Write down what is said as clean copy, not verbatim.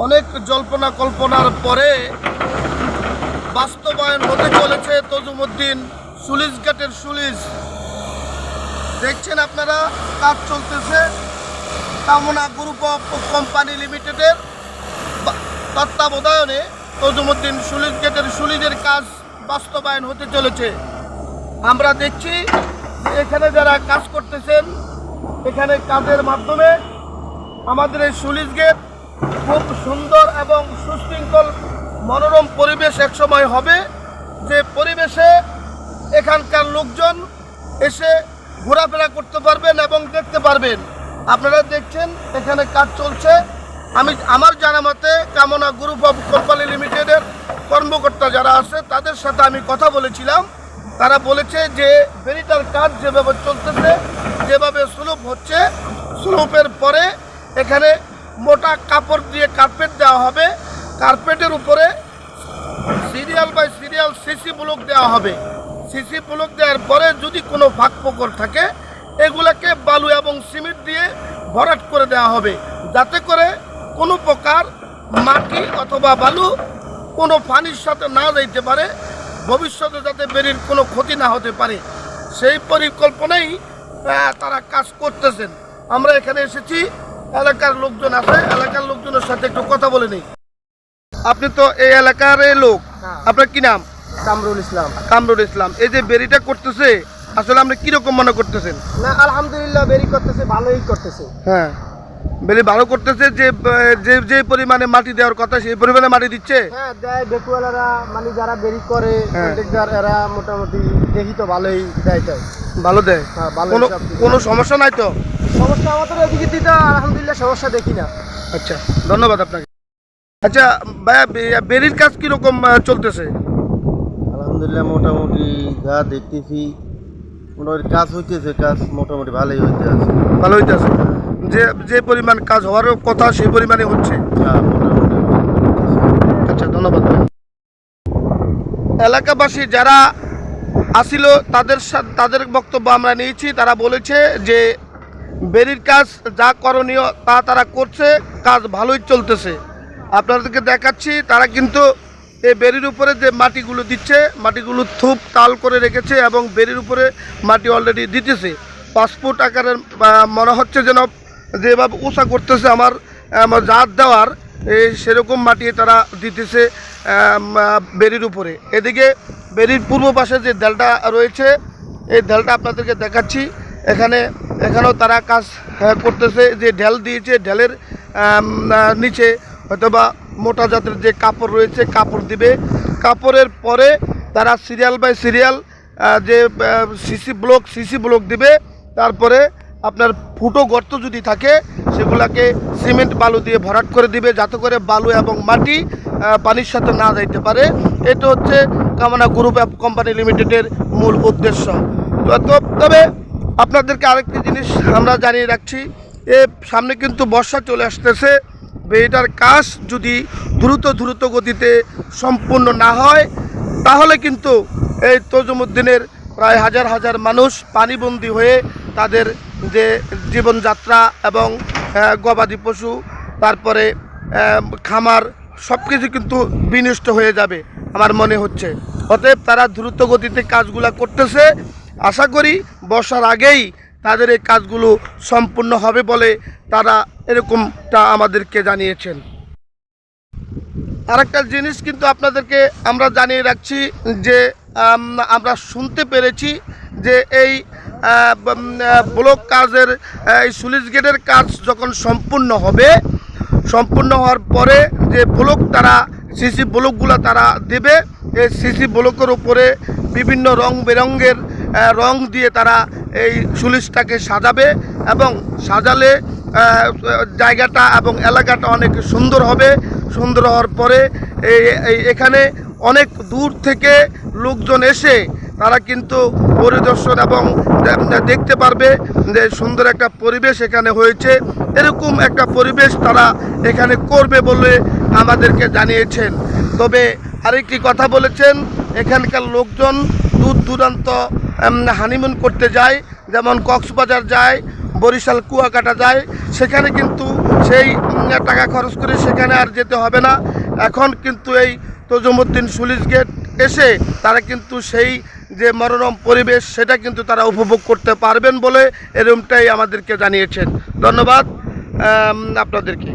অনেক জল্পনা কল্পনার পরে বাস্তবায়ন হতে চলেছে তজুমুদ্দিন সুলিশ গেটের সুলিশ। দেখছেন আপনারা কাজ চলতেছে কামনা গ্রুপ অফ কোম্পানি লিমিটেডের তত্ত্বাবধানে তজুমুদ্দিন সুলিশ গেটের সুলিশের কাজ বাস্তবায়ন হতে চলেছে। আমরা দেখছি এখানে যারা কাজ করতেছেন, এখানে কাজের মাধ্যমে আমাদের এই সুলিশ গেট খুব সুন্দর এবং সুশৃঙ্খল মনোরম পরিবেশ একসময় হবে, যে পরিবেশে এখানকার লোকজন এসে ঘোরাফেরা করতে পারবেন এবং দেখতে পারবেন। আপনারা দেখছেন এখানে কাজ চলছে। আমার জানা মতে কামনা গ্রুপ অফ কোম্পানি লিমিটেডের কর্মকর্তা যারা আছে তাদের সাথে আমি কথা বলেছিলাম। তারা বলেছে যে বেরিটার কাজ যেভাবে চলতেছে, যেভাবে স্লুপ হচ্ছে, স্লুপের পরে এখানে মোটা কাপড় দিয়ে কার্পেট দেওয়া হবে। কার্পেটের উপরে serial by serial CC block দেওয়া হবে। সিসি ব্লক দেওয়ার পরে যদি কোনো ফাঁক ফোকর থাকে এগুলাকে বালু এবং সিমেন্ট দিয়ে ভরাট করে দেওয়া হবে, যাতে করে কোনো প্রকার মাটি অথবা বালু কোনো পানির সাথে না যাইতে পারে, ভবিষ্যতে যাতে বেরির কোনো ক্ষতি না হতে পারে, সেই পরিকল্পনাই তারা কাজ করতেছেন। আমরা এখানে এসেছি, এলাকার লোকজন আছে, এলাকার লোকজনের সাথে একটু কথা বলে নিই। আপনি তো এই এলাকার লোক, আপনার কি নাম? কামরুল ইসলাম। কামরুল ইসলাম। এই যে বেরিটা করতেছে আসলে আপনি কিরকম মনে করতেছেন? না, আলহামদুলিল্লাহ বেরি করতেছে, ভালোই করতেছে। হ্যাঁ, বেরি ভালো করতেছে। যে যে যে পরিমাণে মাটি দেওয়ার কথা সেই পরিমাণে মাটি দিচ্ছে। হ্যাঁ দেয়, বেকুয়ালারা মানে যারা বেরি করে এরা মোটামুটি দেখি তো ভালোই দেয়। ভালো দেয়? হ্যাঁ, ভালো। কোনো সমস্যা নাই তো? সমস্যা আমাদের এদিকে দিতে আলহামদুলিল্লাহ সমস্যা দেখি না। আচ্ছা, ধন্যবাদ আপনাকে। আচ্ছা ভাইয়া, বেরির কাজ কিরকম চলতেছে? আলহামদুলিল্লাহ মোটামুটি যা দেখতেছি মোটামুটি কাজ হইতেছে, কাজ মোটামুটি ভালোই হইতে আছে। ভালো হইতেছে? যে যে পরিমাণ কাজ হওয়ার কথা সেই পরিমাণে হচ্ছে? হ্যাঁ, মোটামুটি। আচ্ছা, ধন্যবাদ। এলাকাবাসী যারা আসিল তাদের বক্তব্য আমরা নিয়েছি। তারা বলেছে যে বেরির কাজ যা করণীয় তা তারা করছে, কাজ ভালোই চলতেছে। আপনাদেরকে দেখাচ্ছি, তারা কিন্তু এই বেরির উপরে যে মাটিগুলো দিচ্ছে, মাটিগুলো থুপ তাল করে রেখেছে এবং বেরির উপরে মাটি অলরেডি দিতেছে। 5 ফুট আকারের মনে হচ্ছে যেন যেভাবে উঁচা করতেছে আমার জাত দেওয়ার, এই সেরকম মাটি তারা দিতেছে বেরির উপরে। এদিকে বেরির পূর্ব পাশে যে দেলটা রয়েছে, এই দেলটা আপনাদেরকে দেখাচ্ছি। এখানেও তারা কাজ করতেছে। যে ঢেল দিয়েছে, ঢেলের নিচে হয়তোবা মোটা জাতের যে কাপড় রয়েছে কাপড় দিবে। কাপড়ের পরে তারা সিরিয়াল বাই সিরিয়াল যে সিসি ব্লক দিবে। তারপরে আপনার ফুটো গর্ত যদি থাকে সেগুলাকে সিমেন্ট বালু দিয়ে ভরাট করে দিবে, যাতে করে বালু এবং মাটি পানির সাথে না যাইতে পারে। এটা হচ্ছে কামনা গ্রুপ অফ কোম্পানি লিমিটেডের মূল উদ্দেশ্য। তবে আপনাদেরকে আরেকটি জিনিস আমরা জানিয়ে রাখছি, সামনে কিন্তু বর্ষা চলে আসতেছে। বেরিটার কাজ যদি দ্রুত গতিতে সম্পূর্ণ না হয় তাহলে কিন্তু এই তজুমুদ্দিনের প্রায় হাজার হাজার মানুষ পানিবন্দী হয়ে তাদের যে জীবনযাত্রা এবং গবাদি পশু, তারপরে খামার সব কিছু কিন্তু বিনষ্ট হয়ে যাবে আমার মনে হচ্ছে। অতএব তারা দ্রুত গতিতে কাজগুলো করতেছে। আশা করি বর্ষার আগেই তাদের এই কাজগুলো সম্পূর্ণ হবে বলে তারা এরকমটা আমাদেরকে জানিয়েছেন। আরেকটা জিনিস কিন্তু আপনাদেরকে আমরা জানিয়ে রাখছি যে আমরা শুনতে পেরেছি যে এই ব্লক কাজের এই সুলিশ গেটের কাজ যখন সম্পূর্ণ হবে, সম্পূর্ণ হওয়ার পরে যে ব্লক তারা সিসি ব্লকগুলো তারা দেবে, এই সিসি ব্লকের উপরে বিভিন্ন রং বেরঙের রং দিয়ে তারা এই সুলিশটাকে সাজাবে এবং সাজালে জায়গাটা এবং এলাকাটা অনেক সুন্দর হবে। সুন্দর হওয়ার পরে এখানে অনেক দূর থেকে লোকজন এসে তারা কিন্তু পরিদর্শন এবং দেখতে পারবে যে সুন্দর একটা পরিবেশ এখানে হয়েছে। এরকম একটা পরিবেশ তারা এখানে করবে বলে আমাদেরকে জানিয়েছেন। তবে আরেকটি কথা বলেছেন, এখানকার লোকজন দূর দূরান্ত হানিমুন করতে যায়, যেমন কক্সবাজার যায়, বরিশাল কুয়াকাটা যায়, সেখানে কিন্তু সেই টাকা খরচ করে সেখানে আর যেতে হবে না। এখন কিন্তু এই তজুমুদ্দিন সুলিশ গেট এসে তারা কিন্তু সেই যে মনোরম পরিবেশ সেটা কিন্তু তারা উপভোগ করতে পারবেন বলে এরকমটাই আমাদেরকে জানিয়েছেন। ধন্যবাদ আপনাদেরকে।